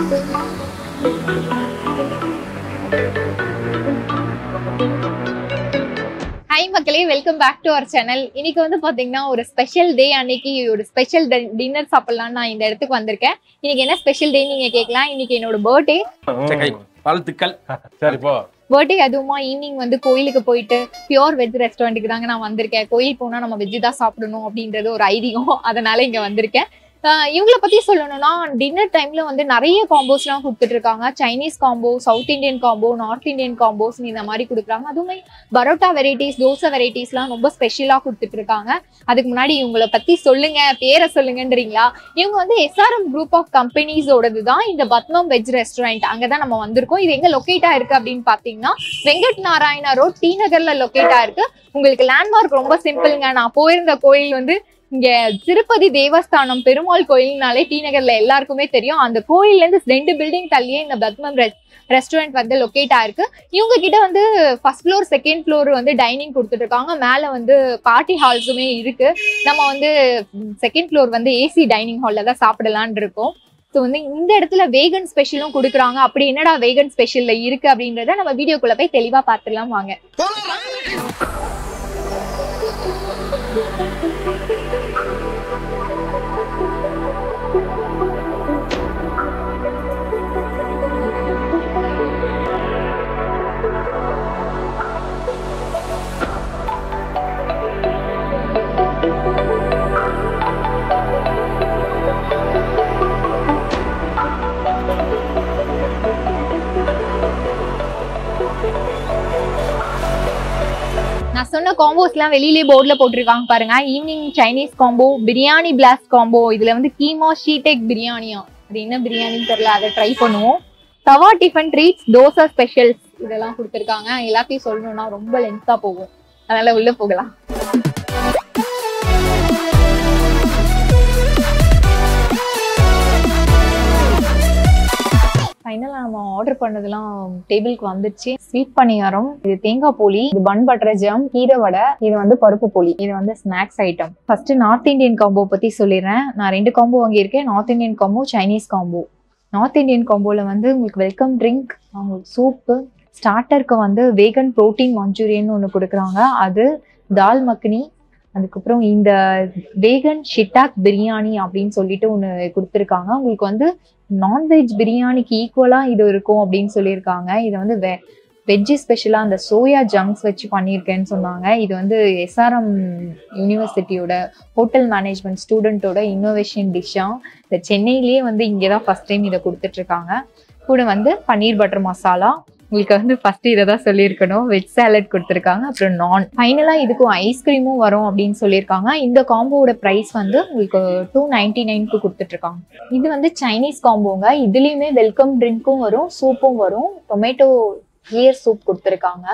Hi மக்களே, welcome back to our channel. இன்னைக்கு வந்து பாத்தீங்கன்னா ஒரு ஸ்பெஷல் டே. அன்னைக்கு ஒரு ஸ்பெஷல் டின்னர் சாப்பிடலாம் நான் இந்த இடத்துக்கு வந்திருக்கேன். இன்னைக்கு என்ன ஸ்பெஷல் டே நீங்க கேட்கலாம். இன்னைக்கு என்னோட பர்த்டே. வாழ்த்துக்கள். சரி போ. பர்த்டே அதுவுமா ஈவினிங் வந்து கோயிலுக்கு போயிட்டு பியூர் வெஜ் ரெஸ்டாரண்ட்டுக்கு தாங்க நான் வந்திருக்கேன். கோயில் போனா நம்ம வெஜ் தான் சாப்பிடணும் அப்படின்றது ஒரு ஐதீகம். அதனால இங்க வந்திருக்கேன். இவங்கள பத்தி சொல்லணும்னா டின்னர் டைம்ல வந்து நிறைய காம்போஸ்லாம் கொடுத்துட்டு இருக்காங்க. Chinese combo, south Indian combo, north Indian combos இந்த மாதிரி கொடுக்குறாங்க. அதுவுமே பரோட்டா வெரைட்டிஸ், தோசை வெரைட்டிஸ்லாம் ரொம்ப ஸ்பெஷலா கொடுத்துட்டு இருக்காங்க. அதுக்கு முன்னாடி இவங்கள பத்தி சொல்லுங்க, பேரை சொல்லுங்கன்றீங்களா? இவங்க வந்து SRM குரூப் ஆஃப் கம்பெனிஸோடது தான் இந்த பத்மம் வெஜ் ரெஸ்டாரண்ட். அங்கதான் நம்ம வந்திருக்கோம். இது எங்க லொக்கேட்டா இருக்கு அப்படின்னு பாத்தீங்கன்னா வெங்கட் நாராயணா ரோட், டி நகர்ல லொக்கேட்டா இருக்கு. உங்களுக்கு லேண்ட்மார்க் ரொம்ப சிம்பிள்ங்க. நான் போயிருந்த கோயில் வந்து இங்க திருப்பதி தேவஸ்தானம் பெருமாள் கோயில்னாலே டி நகர்ல எல்லாருக்குமே தெரியும். அந்த கோயில்ல இருந்து 2 பில்டிங் தள்ளியே இந்த பத்மம் ரெஸ்டாரண்ட் வந்து லொக்கேட் ஆயிருக்கு. இவங்க கிட்ட வந்து ஃபர்ஸ்ட் ஃப்ளோர், செகண்ட் ஃப்ளோர் வந்து டைனிங் கொடுத்துட்டு இருக்காங்க. மேல வந்து பார்ட்டி ஹால்ஸுமே இருக்கு. நம்ம வந்து செகண்ட் ஃப்ளோர் வந்து ஏசி டைனிங் ஹால்ல தான் சாப்பிடலான் இருக்கோம். ஸோ வந்து இந்த இடத்துல வேகன் ஸ்பெஷலும் கொடுக்குறாங்க. அப்படி என்னடா வேகன் ஸ்பெஷல்ல இருக்கு அப்படின்றத நம்ம வீடியோக்குள்ள போய் தெளிவா பார்த்துடலாம் வாங்க. நான் சொன்ன காம்போஸ்லாம் வெளியிலே போர்டில் போட்டிருக்காங்க பாருங்க. Evening Chinese combo, biryani blast combo. இதுல வந்து கீமா ஷீடெக் பிரியாணியா, அது என்ன பிரியாணின்னு தெரியல, அதை ட்ரை பண்ணுவோம். தவா டிஃபன் ட்ரீட்ஸ், தோசை ஸ்பெஷல்ஸ் இதெல்லாம் கொடுத்துருக்காங்க. எல்லாத்தையும் சொல்லணும்னா ரொம்ப லென்த்தா போகும், அதனால உள்ள போகலாம். ஃபைனலா நம்ம ஆர்டர் பண்ணதெல்லாம் டேபிளுக்கு வந்துருச்சு. ஸ்வீட் பணியாரம், இது தேங்காய் போலி, இது பன் பட்டர் ஜாம், கீரை வடை, இது வந்து பருப்பு போலி, இது வந்து snacks item. First north Indian combo பத்தி சொல்லிடுறேன். நான் 2 காம்போ வாங்கியிருக்கேன். North Indian combo, Chinese combo. North Indian காம்போல வந்து உங்களுக்கு வெல்கம் ட்ரிங்க், உங்களுக்கு சூப்பு, ஸ்டார்டருக்கு வந்து வேகன் ப்ரோட்டீன் மஞ்சூரியன் ஒன்று கொடுக்குறாங்க, அது தால் மக்னி, அதுக்கப்புறம் இந்த வேகன் ஷிட்டாக் பிரியாணி அப்படின்னு சொல்லிட்டு ஒன்று கொடுத்துருக்காங்க. உங்களுக்கு வந்து நான்வெஜ் பிரியாணிக்கு ஈக்குவலா இது இருக்கும் அப்படின்னு சொல்லியிருக்காங்க. இது வந்து வெஜ்ஜு ஸ்பெஷலா அந்த சோயா ஜங்க்ஸ் வச்சு பண்ணியிருக்கேன்னு சொன்னாங்க. இது வந்து SRM யூனிவர்சிட்டியோட ஹோட்டல் மேனேஜ்மெண்ட் ஸ்டூடெண்டோட இன்னோவேஷன் டிஷ்ஷா. இந்த சென்னையிலேயே வந்து இங்கேதான் ஃபர்ஸ்ட் டைம் இதை கொடுத்துட்டு இருக்காங்க. கூட வந்து பன்னீர் பட்டர் மசாலா, உங்களுக்கு வந்து ஃபர்ஸ்ட் இதை தான் சொல்லியிருக்கணும். வெஜ் சாலட் கொடுத்துருக்காங்க, அப்புறம் நான். ஃபைனலா இதுக்கும் ஐஸ்கிரீமும் வரும் அப்படின்னு சொல்லியிருக்காங்க. இந்த காம்போட ப்ரைஸ் வந்து உங்களுக்கு 299க்கு கொடுத்துட்டு இருக்காங்க. இது வந்து சைனீஸ் காம்போங்க. இதுலயுமே வெல்கம் ட்ரிங்க்கும் வரும், சூப்பும் வரும். டொமேட்டோ கிளியர் சூப் கொடுத்துருக்காங்க.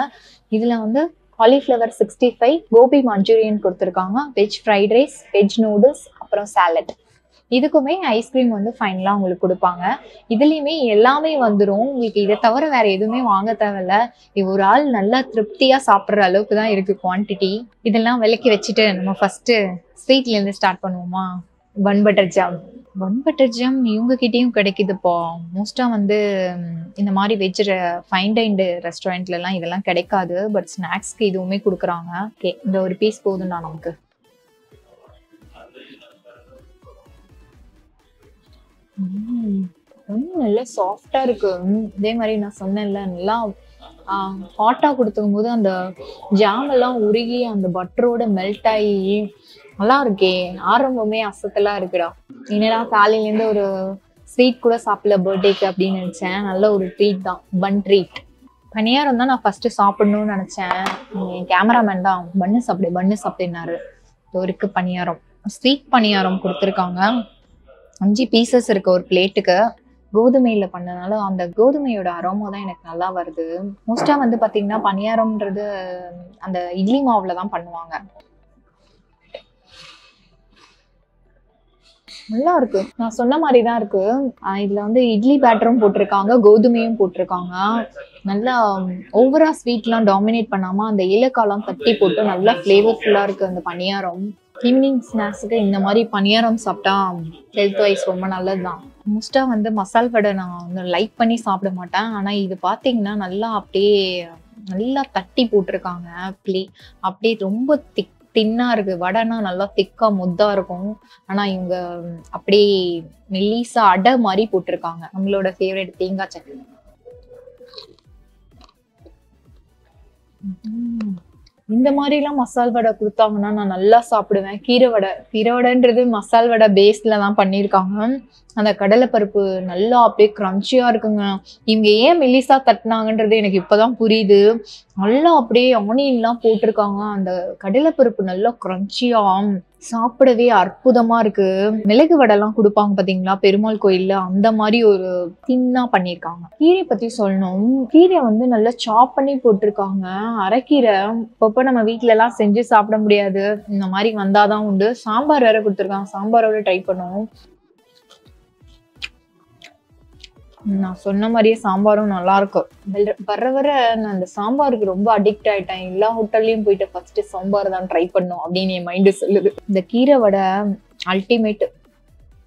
இதுல வந்து காலிஃப்ளவர் 65, கோபி மஞ்சூரியன் கொடுத்துருக்காங்க, veg fried rice, veg noodles, அப்புறம் சாலட். இதுக்குமே ஐஸ்கிரீம் வந்து ஃபைனலா உங்களுக்கு கொடுப்பாங்க. இதுலயுமே எல்லாமே வந்துடும். உங்களுக்கு இதை தவிர வேற எதுவுமே வாங்க தேவையில்ல. ஒரு ஆள் நல்லா திருப்தியா சாப்பிட்ற அளவுக்கு தான் இருக்கு குவான்டிட்டி. இதெல்லாம் விலக்கி வச்சுட்டு நம்ம ஃபர்ஸ்ட் ஸ்வீட்ல இருந்து ஸ்டார்ட் பண்ணுவோமா? Bun butter jam. Bun butter jam இவங்க கிட்டேயும் கிடைக்குதுப்பா. மோஸ்டா வந்து இந்த மாதிரி வெஜ் ஃபைன் டைன் ரெஸ்டாரண்ட்ல எல்லாம் இதெல்லாம் கிடைக்காது. பட் ஸ்நாக்ஸ்க்கு இதுவுமே கொடுக்குறாங்க. ஓகே, இந்த ஒரு பீஸ் போதும்டா நமக்கு. நல்லா சாஃப்டா இருக்கு. இதே மாதிரி நான் சொன்னேன்ல, நல்லா ஹாட்டா கொடுத்துக்கும் போது அந்த ஜாம் எல்லாம் உருகி அந்த பட்டரோட மெல்ட் ஆகி நல்லா இருக்கே. ஆரம்பமே அசத்தலா இருக்குடா. என்னடா காலையில இருந்து ஒரு ஸ்வீட் கூட சாப்பிடல பர்த்டேக்கு அப்படின்னு நினைச்சேன். நல்ல ஒரு ட்ரீட் தான், பன் ட்ரீட். பணியாரம் தான் நான் ஃபர்ஸ்ட் சாப்பிடணும்னு நினைச்சேன். கேமராமேன் தான் பன்னு சாப்பிடுனாரு. இருக்கு பணியாரம், ஸ்வீட் பணியாரம் கொடுத்துருக்காங்க. 5 பீசஸ் இருக்கு ஒரு பிளேட்டுக்கு. கோதுமையில பண்ணனால அந்த கோதுமையோட அரோமா தான் எனக்கு நல்லா வருது. மோஸ்டா வந்து பாத்தீங்கன்னா பணியாரம்ன்றது அந்த இட்லி மாவுல தான் பண்ணுவாங்க. நல்லா இருக்கு, நான் சொன்ன மாதிரிதான் இருக்கு. இதுல வந்து இட்லி பேட்டரும் போட்டிருக்காங்க, கோதுமையும் போட்டிருக்காங்க. நல்லா ஓவரா ஸ்வீட்லாம் டாமினேட் பண்ணாம அந்த ஏலக்காய்லாம் தட்டி போட்டு நல்லா ஃபிளேவர்ஃபுல்லா இருக்கு அந்த பணியாரம். ஈவினிங் ஸ்நாக்ஸுக்கு இந்த மாதிரி பணியாரம் சாப்பிட்டா ஹெல்த் வைஸ் ரொம்ப நல்லதுதான். மோஸ்டா வந்து மசால் வடை நான் வந்து லைக் பண்ணி சாப்பிட மாட்டேன். ஆனா இது பாத்தீங்கன்னா நல்லா அப்படியே நல்லா தட்டி போட்டிருக்காங்க. அப்படியே ரொம்ப தின்னா இருக்கு. வடைனா நல்லா திக்கா முத்தா இருக்கும். ஆனா இவங்க அப்படியே மெல்லிசா அடை மாதிரி போட்டிருக்காங்க. நம்மளோட ஃபேவரட் தேங்காய் சட்னி. இந்த மாதிரி எல்லாம் மசால் வடை கொடுத்தாங்கன்னா நான் நல்லா சாப்பிடுவேன். கீரை வடைன்றது மசால் வடை பேஸ்ல தான் பண்ணிருக்காங்க. அந்த கடலை பருப்பு நல்லா அப்படியே கிரன்ச்சியா இருக்குங்க. இவங்க ஏன் மெல்லிசா தட்டினாங்கன்றது எனக்கு இப்பதான் புரியுது. நல்லா அப்படியே ஆனியன் எல்லாம் போட்டிருக்காங்க. அந்த கடலை பருப்பு நல்லா கிரன்ச்சியா சாப்பிடவே அற்புதமா இருக்கு. மிளகு வடை எல்லாம் கொடுப்பாங்க பாத்தீங்களா பெருமாள் கோயில்ல, அந்த மாதிரி ஒரு தின்னா பண்ணிருக்காங்க. கீரை பத்தி சொல்லணும். கீரை வந்து நல்லா சாப் பண்ணி போட்டிருக்காங்க. அரைக்கீரை இப்ப நம்ம வீட்டுல எல்லாம் செஞ்சு சாப்பிட முடியாது. இந்த மாதிரி வந்தாதான் உண்டு. சாம்பார் வேற கொடுத்துருக்காங்க. சாம்பாரோட ட்ரை பண்ணுவோம். நான் சொன்ன மாதிரியே சாம்பாரும் நல்லா இருக்கும். வர நான் அந்த சாம்பாருக்கு ரொம்ப அடிக்ட் ஆயிட்டேன். எல்லா ஹோட்டல்லையும் போயிட்டு ஃபர்ஸ்ட் சாம்பார் தான் ட்ரை பண்ணும் அப்படின்னு என் மைண்டு சொல்லுது. இந்த கீரை வடை அல்டிமேட்.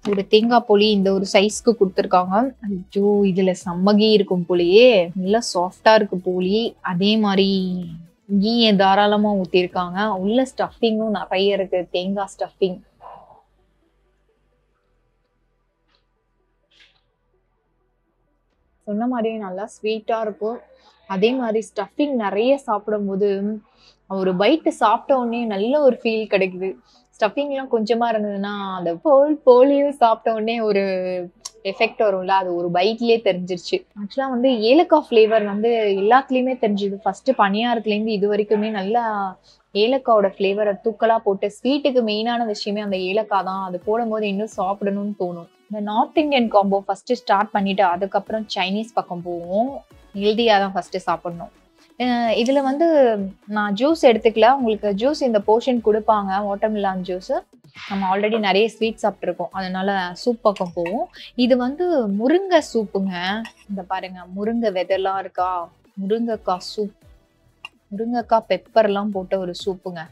ஒரு தேங்காய் போலி இந்த ஒரு சைஸ்க்கு கொடுத்துருக்காங்க. ஐயோ இதுல செம்மகி இருக்கும் போலியே. நல்லா சாஃப்டா இருக்கு போலி. அதே மாதிரி கீயை தாராளமா ஊத்திருக்காங்க. உள்ள ஸ்டஃபிங்கும் நிறைய இருக்கு. தேங்காய் ஸ்டஃபிங் சொன்ன மாதிரியே நல்லா ஸ்வீட்டா இருக்கும். அதே மாதிரி ஸ்டஃபிங் நிறைய சாப்பிடும் போது ஒரு பைட்டு சாப்பிட்ட உடனே நல்ல ஒரு ஃபீல் கிடைக்குது. ஸ்டஃபிங் எல்லாம் கொஞ்சமா இருந்ததுன்னா அந்த போலியும் சாப்பிட்ட உடனே ஒரு எஃபெக்ட் வரும்ல, அது ஒரு பைட்லயே தெரிஞ்சிருச்சு. ஆக்சுவலா வந்து ஏலக்காய் ஃபிளேவர் வந்து எல்லாத்துலயுமே தெரிஞ்சுது. ஃபர்ஸ்ட் பணியாரத்துல இருந்து இது வரைக்குமே நல்லா ஏலக்காவோட ஃபிளேவரை தூக்கலா போட்டு, ஸ்வீட்டுக்கு மெயினான விஷயமே அந்த ஏலக்காய் தான். அது போடும்போது இன்னும் சாப்பிடணும்னு தோணும். இந்த north Indian combo first start பண்ணிட்டு அதுக்கப்புறம் சைனீஸ் பக்கம் போவோம். ஹெல்தியா தான் ஃபர்ஸ்ட் சாப்பிடணும். இதுல வந்து நான் ஜூஸ் எடுத்துக்கல. உங்களுக்கு ஜூஸ் இந்த போர்ஷன் கொடுப்பாங்க, வாட்டர்மெலான் ஜூஸ். நம்ம ஆல்ரெடி நிறைய ஸ்வீட் சாப்பிட்ருக்கோம், அதனால சூப் பக்கம் போவோம். இது வந்து முருங்கை சூப்புங்க. இந்த பாருங்க, முருங்கை விதெல்லாம் இருக்கா, முருங்கைக்காய் சூப். முருங்கைக்காய் பெப்பர் எல்லாம் போட்ட ஒரு சூப்புங்க.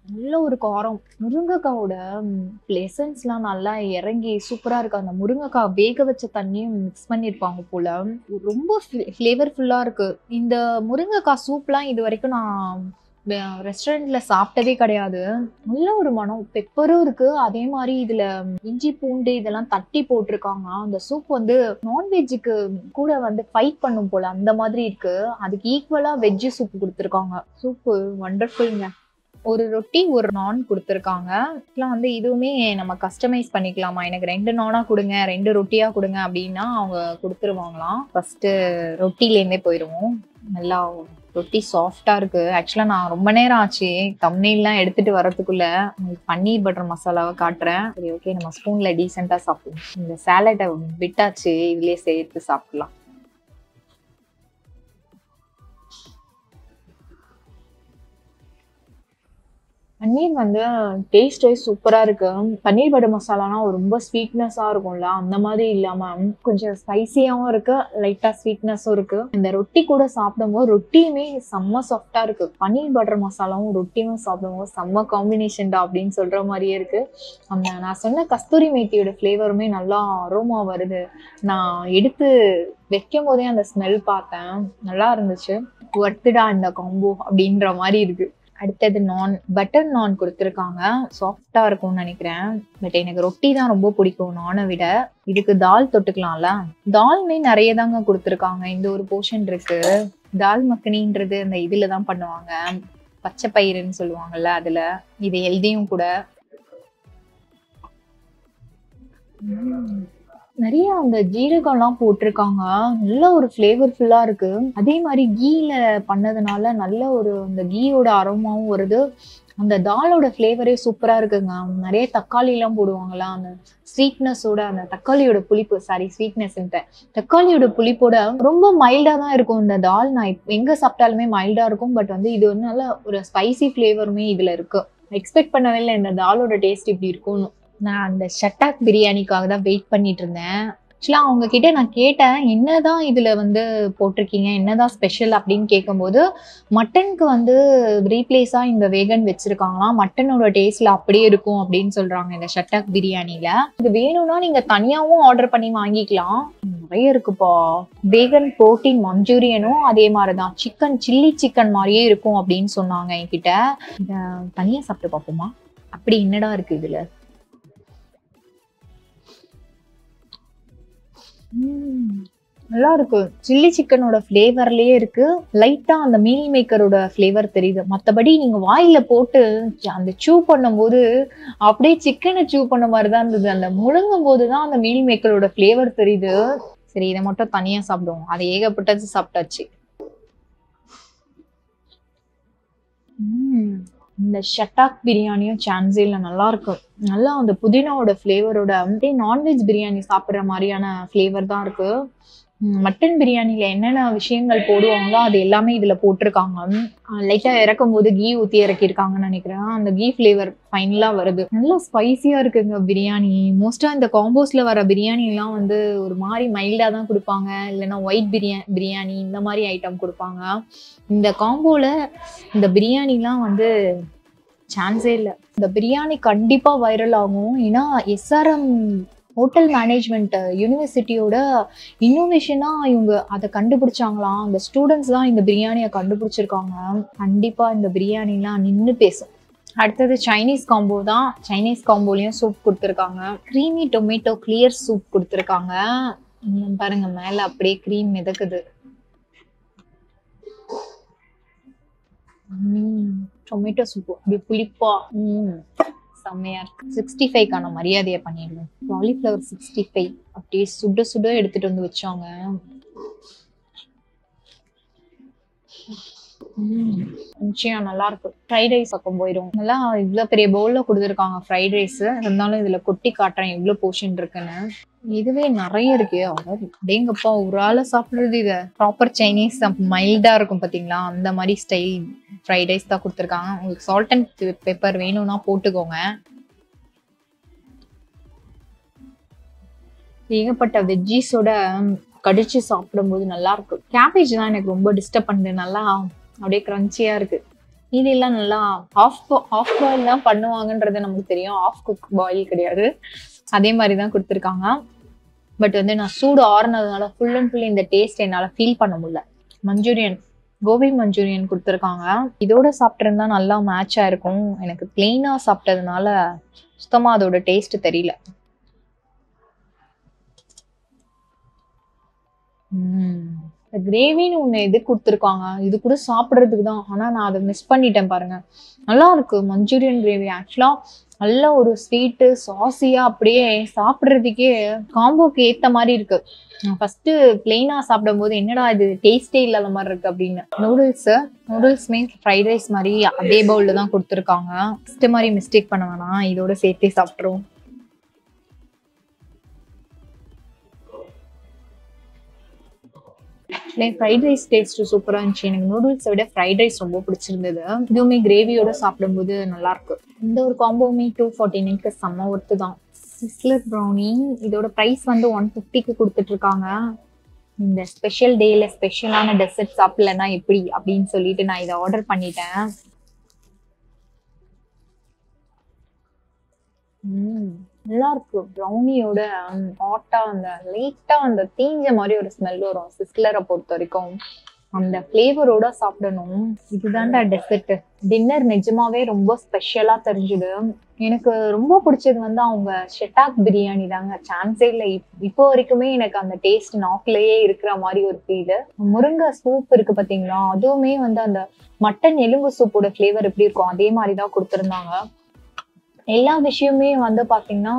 நல்ல ஒரு காரம். முருங்கைக்காவோட எசன்ஸ் எல்லாம் நல்லா இறங்கி சூப்பரா இருக்கு. அந்த முருங்கைக்காய் வேக வச்ச தண்ணியும் மிக்ஸ் பண்ணிருப்பாங்க போல. ரொம்ப ஃபிளேவர்ஃபுல்லா இருக்கு. இந்த முருங்கைக்காய் சூப்லாம் இது வரைக்கும் நான் ரெஸ்டாரண்ட்ல சாப்பிட்டதே கிடையாது. நல்ல ஒரு மனம். பெப்பரும் இருக்கு. அதே மாதிரி இதுல இஞ்சி பூண்டு இதெல்லாம் தட்டி போட்டிருக்காங்க. அந்த சூப் வந்து நான்வெஜ்ஜுக்கு கூட வந்து ஃபைட் பண்ணும் போல, அந்த மாதிரி இருக்கு. அதுக்கு ஈக்குவலா வெஜ் சூப் கொடுத்துருக்காங்க. சூப்பு வண்டர்ஃபுல்ங்க. ஒரு ரொட்டி ஒரு நான் கொடுத்துருக்காங்க. இதெல்லாம் வந்து இதுவுமே நம்ம கஸ்டமைஸ் பண்ணிக்கலாமா, எனக்கு 2 நானா கொடுங்க 2 ரொட்டியா கொடுங்க அப்படின்னா அவங்க கொடுத்துருவாங்களாம். ஃபர்ஸ்ட் ரொட்டிலேருந்தே போயிடுவோம். நல்லா ரொட்டி சாஃப்டா இருக்கு. ஆக்சுவலா நான் ரொம்ப நேரம் ஆச்சு தம்ப்நெயில்லாம் எடுத்துட்டு வரதுக்குள்ள. உங்களுக்கு பன்னீர் பட்டர் மசாலாவை காட்டுறேன். சரி ஓகே, நம்ம ஸ்பூன்ல டீசெண்டா சாப்பிடுவோம். இந்த சாலட்டை விட்டாச்சு, இதுலயே சேர்த்து சாப்பிடலாம். பன்னீர் வந்து டேஸ்ட் வைஸ் சூப்பரா இருக்கு. பன்னீர் பட்டர் மசாலானா ரொம்ப ஸ்வீட்னஸா இருக்கும்ல, அந்த மாதிரி இல்லாம கொஞ்சம் ஸ்பைசியாவும் இருக்கு, லைட்டா ஸ்வீட்னஸும் இருக்கு. இந்த ரொட்டி கூட சாப்பிடும்போது ரொட்டியுமே செம்ம சாஃப்டா இருக்கு. பன்னீர் பட்டர் மசாலாவும் ரொட்டியும் சாப்பிடும்போது செம்ம காம்பினேஷன்டா அப்படின்னு சொல்ற மாதிரியே இருக்கு. அந்த நான் சொன்ன கஸ்தூரி மேத்தியோட ஃபிளேவருமே நல்லா அரோமா வருது. நான் எடுத்து வைக்கும் போதே அந்த ஸ்மெல் பார்த்தேன், நல்லா இருந்துச்சு. ஒர்த்துடா இந்த காம்போ அப்படின்ற மாதிரி இருக்கு. அடுத்தது நான், பட்டர் நான் கொடுத்துருக்காங்க. சாஃப்டா இருக்கும்னு நினைக்கிறேன். பட் எனக்கு ரொட்டி தான் ரொம்ப பிடிக்கும் நானை விட. இதுக்கு தால் தொட்டுக்கலாம்ல. தால்மே நிறைய தாங்க கொடுத்துருக்காங்க. இந்த ஒரு போர்ஷன் இருக்கு. தால் மக்கனின்றது அந்த இதுல தான் பண்ணுவாங்க, பச்சை பயிறுன்னு சொல்லுவாங்கல்ல, அதுல. இது ஹெல்தியும் கூட. நிறைய அந்த ஜீரகம்லாம் போட்டிருக்காங்க. நல்ல ஒரு ஃபிளேவர்ஃபுல்லா இருக்கு. அதே மாதிரி கீல பண்ணதுனால நல்ல ஒரு அந்த கீயோட அரோமாவும் வருது. அந்த தாலோட ஃபிளேவரே சூப்பரா இருக்குங்க. நிறைய தக்காளி எல்லாம் போடுவாங்களா, அந்த ஸ்வீட்னஸோட அந்த தக்காளியோட புளிப்பு, ஸ்வீட்னஸ்ன்ட்டு தக்காளியோட புளிப்போட ரொம்ப மைல்டா தான் இருக்கும் இந்த தால். நான் எங்க சாப்பிட்டாலுமே மைல்டா இருக்கும். பட் வந்து இது வந்து நல்ல ஒரு ஸ்பைசி ஃபிளேவருமே இதுல இருக்கு. எக்ஸ்பெக்ட் பண்ணவே இல்லை இந்த தாலோட டேஸ்ட் இப்படி இருக்கும்னு. நான் அந்த ஷட்டாக் பிரியாணிக்காக தான் வெயிட் பண்ணிட்டு இருந்தேன். ஆக்சுவலா அவங்க கிட்ட நான் கேட்டேன், என்னதான் இதுல வந்து போட்டிருக்கீங்க, என்னதான் ஸ்பெஷல் அப்படின்னு கேட்கும்போது, மட்டனுக்கு வந்து ரீப்ளேஸா இந்த வேகன் வச்சிருக்காங்களாம். மட்டனோட டேஸ்ட்ல அப்படியே இருக்கும் அப்படின்னு சொல்றாங்க இந்த ஷட்டாக் பிரியாணில. இது வேணும்னா நீங்க தனியாவும் ஆர்டர் பண்ணி வாங்கிக்கலாம். நிறைய இருக்குப்பா. வேகன் புரோட்டீன் மஞ்சூரியனும் அதே மாதிரிதான் சிக்கன் சில்லி சிக்கன் மாதிரியே இருக்கும் அப்படின்னு சொன்னாங்க என்கிட்ட. இத தனியா சாப்பிட்டு பார்ப்போமா? அப்படி என்னடா இருக்கு இதுல? நல்லா இருக்கு. சில்லி சிக்கனோட ஃபிளேவர்லயே இருக்கு. லைட்டா அந்த மீல் மேக்கரோட ஃபிளேவர் தெரியுது. மத்தபடி நீங்க வாயில போட்டு அந்த சூ பண்ணும்போது அப்படியே சிக்கனை சூ பண்ண மாதிரிதான் இருந்தது. அந்த முழுங்கும் போதுதான் அந்த மீல் மேக்கரோட ஃபிளேவர் தெரியுது. சரி, இதை மட்டும் தனியா சாப்பிடுவோம். அதை ஏகப்பட்டது சாப்பிட்டாச்சு. இந்த ஷட்டாக் பிரியாணியும் சான்ஸே இல்ல, நல்லா இருக்கும். நல்லா அந்த புதினாவோட ஃபிளேவரோட அப்படியே நான்வெஜ் பிரியாணி சாப்பிடுற மாதிரியான ஃபிளேவர் தான் இருக்கு. மட்டன் பிரியாணில என்னென்ன விஷயங்கள் போடுவாங்களோ அது எல்லாமே இதுல போட்டிருக்காங்க. லைட்டா இறக்கும் போது கீ ஊத்தி இறக்கிருக்காங்கன்னு நினைக்கிறேன். அந்த கீ ஃபிளேவர் ஃபைனலா வருது. நல்லா ஸ்பைசியா இருக்குங்க பிரியாணி. மோஸ்டா இந்த காம்போஸ்ல வர பிரியாணி எல்லாம் வந்து ஒரு மாதிரி மைல்டா தான் கொடுப்பாங்க, இல்லைன்னா ஒயிட் பிரியாணி இந்த மாதிரி ஐட்டம் கொடுப்பாங்க. இந்த காம்போல இந்த பிரியாணிலாம் வந்து சான்ஸே இல்லை. இந்த பிரியாணி கண்டிப்பா வைரல் ஆகும். ஏன்னா SRM ஹோட்டல் மேனேஜ்மெண்ட் யூனிவர்சிட்டியோட இன்னோவேஷனா இவங்க அதை கண்டுபிடிச்சாங்களாம். அந்த ஸ்டூடெண்ட்ஸ் தான் இந்த பிரியாணியை கண்டுபிடிச்சிருக்காங்க. கண்டிப்பா இந்த பிரியாணிலாம் நின்று பேசும். அடுத்தது சைனீஸ் காம்போ தான். சைனீஸ் காம்போலயும் சூப் கொடுத்துருக்காங்க. க்ரீமி டொமேட்டோ கிளியர் சூப் கொடுத்துருக்காங்க. பாருங்க, மேல அப்படியே க்ரீம் மிதக்குது. டொமேட்டோ சூப் அப்படியே புளிப்பா செம்மையா இருக்கு. 65க்கான மரியாதையை பண்ணிடுவோம். காலிஃப்ளவர் 65 அப்படியே சுட சுட எடுத்துட்டு வந்து வச்சாங்க. நிச்சயம் நல்லா இருக்கு. ஃப்ரைட் ரைஸ் பக்கம் போயிடும். நல்லா இவ்வளவு பெரிய பவுல்ல கொடுத்துருக்காங்க ஃப்ரைட் ரைஸ். இருந்தாலும் இதுல கொட்டி காட்டுறேன் எவ்வளவு போர்ஷன் இருக்குன்னு. இதுவே நிறைய இருக்கு. அப்படிங்கப்பா, ஒரு ஆளை சாப்பிடுறது. இத ப்ராப்பர் சைனீஸ் மைல்டா இருக்கும் பாத்தீங்களா, அந்த மாதிரி ஸ்டைல் ஃப்ரைட் ரைஸ் தான் கொடுத்துருக்காங்க. உங்களுக்கு சால்ட் அண்ட் பெப்பர் வேணும்னா போட்டுக்கோங்க. ஏகப்பட்ட வெஜ்ஜீஸோட கடிச்சு சாப்பிடும்போது நல்லா இருக்கு. கேபேஜ் தான் எனக்கு ரொம்ப டிஸ்டர்ப் பண்ணுது. நல்லா அப்படியே கிரன்ச்சியா இருக்கு. இதெல்லாம் நல்லா ஆஃப் பாயில் தான் பண்ணுவாங்கன்றது நமக்கு தெரியும். ஆஃப் குக் பாயில் கிடையாது. அதே மாதிரி தான் கொடுத்துருக்காங்க. பட் வந்து நான் சூடு ஆறுனதுனால ஃபுல் அண்ட் ஃபுல் இந்த டேஸ்ட் என்னால ஃபீல் பண்ண முடியல. மஞ்சூரியன், கோபி மஞ்சூரியன் கொடுத்துருக்காங்க. இதோட சாப்பிட்டிருந்தா நல்லா மேட்ச் ஆயிருக்கும். எனக்கு பிளெயினா சாப்பிட்டதுனால சுத்தமா அதோட டேஸ்ட் தெரியல. கிரேவின்னு ஒண்ணு எது கொடுத்துருக்காங்க. இது கூட சாப்பிடுறதுக்கு தான். ஆனா நான் அதை மிஸ் பண்ணிட்டேன் பாருங்க. நல்லா இருக்கு மஞ்சூரியன் கிரேவி. ஆக்சுவலா நல்ல ஒரு ஸ்வீட்டு சாசியா அப்படியே சாப்பிடுறதுக்கே காம்போக்கு ஏத்த மாதிரி இருக்கு. ஃபர்ஸ்ட் பிளெயினா சாப்பிடும் போது என்னடா இது டேஸ்டே இல்லாத மாதிரி இருக்கு அப்படின்னு. நூடுல்ஸ்மே ஃப்ரைட் ரைஸ் மாதிரி அதே பவுல்ல தான் கொடுத்துருக்காங்க. ஃபர்ஸ்ட் மாதிரி மிஸ்டேக் பண்ண வேணாம், இதோட சேர்த்தே சாப்பிட்றோம். ஃப்ரைட் ரைஸ் டேஸ்ட் சூப்பரா இருந்துச்சு. எனக்கு நூடுல்ஸை விட ஃப்ரைட் ரைஸ் ரொம்ப பிடிச்சிருந்தது. இதுவுமே கிரேவியோட சாப்பிடும்போது நல்லா இருக்கு. இந்த ஒரு காம்போவுமே 249க்கு செம்ம ஒர்த்து தான். சிஸ்லர் ப்ரௌனி இதோட ப்ரைஸ் வந்து 150க்கு கொடுத்துட்டு இருக்காங்க. இந்த ஸ்பெஷல் டேல ஸ்பெஷலான டெசர்ட் சாப்பிடலன்னா எப்படி அப்படின்னு சொல்லிட்டு நான் இதை ஆர்டர் பண்ணிட்டேன். நல்லா இருக்கு. ப்ரௌனியோட ஹாட்டா அந்த லைட்டா அந்த தீஞ்ச மாதிரி ஒரு ஸ்மெல் வரும். சிஸ்லரை பொறுத்த வரைக்கும் அந்த ஃபிளேவரோட சாப்பிடணும். இதுதான்டா டெசர்ட். டின்னர் நிஜமாவே ரொம்ப ஸ்பெஷலா தெரிஞ்சுது. எனக்கு ரொம்ப பிடிச்சது வந்து அவங்க ஷட்டாக் பிரியாணி தாங்க. சான்ஸே இல்லை. இப்போ வரைக்குமே எனக்கு அந்த டேஸ்ட் நாக்குலயே இருக்கிற மாதிரி ஒரு ஃபீல். முருங்கை சூப் இருக்கு பாத்தீங்களா, அதுவுமே வந்து அந்த மட்டன் எலும்பு சூப்போட ஃபிளேவர் எப்படி இருக்கும் அதே மாதிரிதான் கொடுத்துருந்தாங்க. எல்லா விஷயமே வந்து பாத்தீங்கன்னா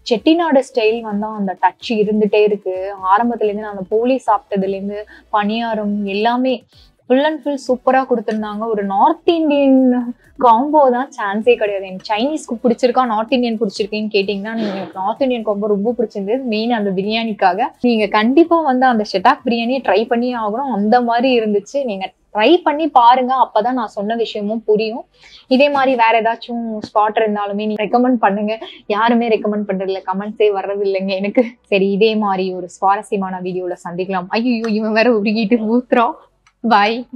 செட்டிநாடு ஸ்டைல் வந்து அந்த டச் இருந்துட்டே இருக்கு. ஆரம்பத்துல இருந்து நான் அந்த போலி சாப்பிட்டதுல இருந்து பணியாரம் எல்லாமே ஃபுல் அண்ட் ஃபுல் சூப்பரா கொடுத்துருந்தாங்க. ஒரு நார்த் இந்தியன் காம்போ தான், சான்ஸே கிடையாது. எனக்கு சைனீஸ்க்கு பிடிச்சிருக்கா நார்த் இந்தியன் பிடிச்சிருக்கேன்னு கேட்டீங்கன்னா எனக்கு நார்த் இந்தியன் காம்போ ரொம்ப பிடிச்சிருந்தது. மெயின் அந்த பிரியாணிக்காக நீங்க கண்டிப்பா வந்து அந்த ஷட்டாக் பிரியாணியை ட்ரை பண்ணி ஆகணும். அந்த மாதிரி இருந்துச்சு. நீங்க ட்ரை பண்ணி பாருங்க, அப்பதான் நான் சொன்ன விஷயமும் புரியும். இதே மாதிரி வேற ஏதாச்சும் ஸ்பாட் இருந்தாலுமே நீங்க ரெக்கமெண்ட் பண்ணுங்க. யாருமே ரெக்கமெண்ட் பண்றது இல்ல, கமெண்ட்ஸே வர்றது இல்லைங்க எனக்கு. சரி, இதே மாதிரி ஒரு சுவாரஸ்யமான வீடியோல சந்திக்கலாம். ஐயோ, இவன் வேற உருகிட்டு ஊத்துறான். பாய்.